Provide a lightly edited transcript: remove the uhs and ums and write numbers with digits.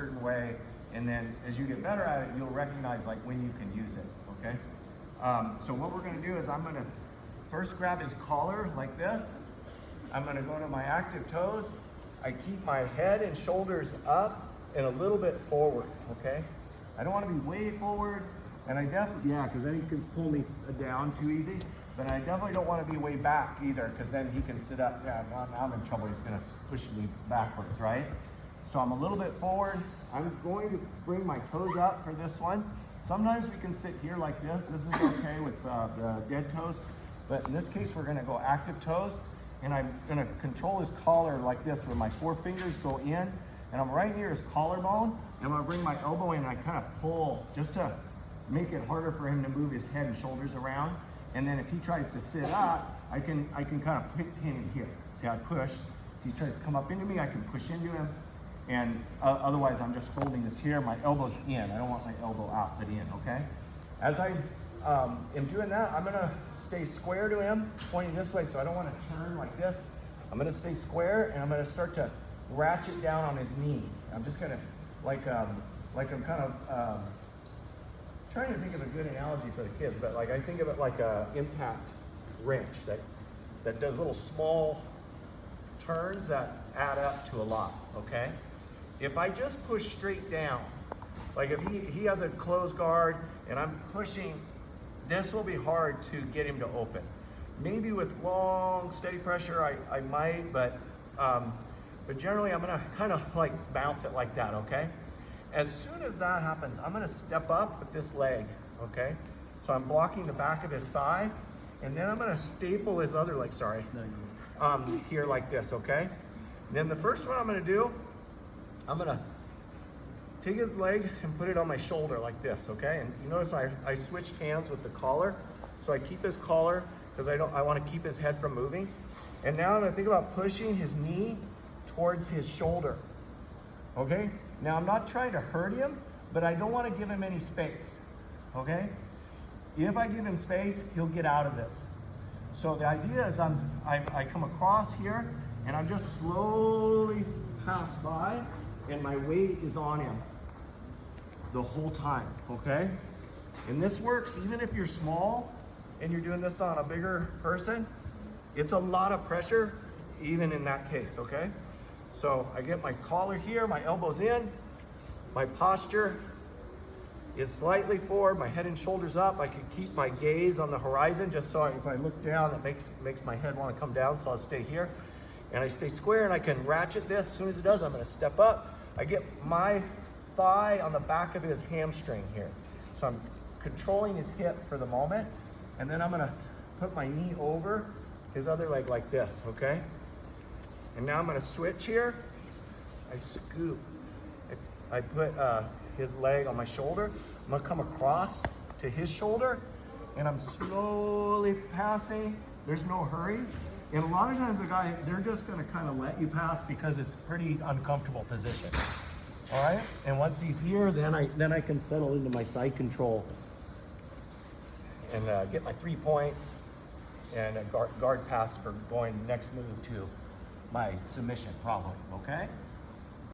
certain way, and then as you get better at it, you'll recognize like when you can use it, okay? So what we're gonna do is I'm gonna first grab his collar like this. I'm gonna go to my active toes. I keep my head and shoulders up and a little bit forward, okay? I don't wanna be way forward, and I definitely, yeah, because then he can pull me down too easy, but I definitely don't wanna be way back either, because then he can sit up, yeah, now I'm in trouble, he's gonna push me backwards, right? So I'm a little bit forward. I'm going to bring my toes up for this one. Sometimes we can sit here like this. This is okay with the dead toes, but in this case, we're gonna go active toes, and I'm gonna control his collar like this, where my 4 fingers go in, and I'm right near his collarbone, and I'm gonna bring my elbow in, and I kind of pull, just to make it harder for him to move his head and shoulders around. And then if he tries to sit up, I can kind of pin him here. See how I push? If he tries to come up into me, I can push into him. And otherwise, I'm just holding this here. My elbow's in. I don't want my elbow out, but in, okay? As I am doing that, I'm gonna stay square to him, pointing this way, so I don't wanna turn like this. I'm gonna stay square, and I'm gonna start to ratchet down on his knee. I'm just gonna, like I'm kind of trying to think of a good analogy for the kids, but like I think of it like a impact wrench that does little small turns that add up to a lot, okay? If I just push straight down, like if he has a closed guard and I'm pushing, this will be hard to get him to open. Maybe with long, steady pressure, I might, but generally I'm gonna kind of like bounce it like that, okay? As soon as that happens, I'm gonna step up with this leg, okay? So I'm blocking the back of his thigh, and then I'm gonna staple his other leg, sorry, here like this, okay? And then the first one I'm gonna do, I'm gonna take his leg and put it on my shoulder like this, okay? And you notice I switched hands with the collar, so I keep his collar, because I wanna keep his head from moving. And now I'm gonna think about pushing his knee towards his shoulder, okay? Now I'm not trying to hurt him, but I don't want to give him any space, okay? If I give him space, he'll get out of this. So the idea is I come across here, and I'm just slowly pass by, and my weight is on him the whole time, okay? And this works even if you're small and you're doing this on a bigger person. It's a lot of pressure, even in that case, okay? So I get my collar here, my elbow's in, my posture is slightly forward, my head and shoulders up. I can keep my gaze on the horizon, just so if I look down, it makes my head want to come down, so I'll stay here. And I stay square, and I can ratchet this. As soon as it does, I'm gonna step up. I get my thigh on the back of his hamstring here. So I'm controlling his hip for the moment, and then I'm gonna put my knee over his other leg like this, okay? And now I'm gonna switch here. I scoop. I put his leg on my shoulder. I'm gonna come across to his shoulder, and I'm slowly passing. There's no hurry. And a lot of times they're just gonna kind of let you pass because it's pretty uncomfortable position. All right? And once he's here, then I can settle into my side control and get my 3 points and a guard pass for going next move to my submission, probably, okay?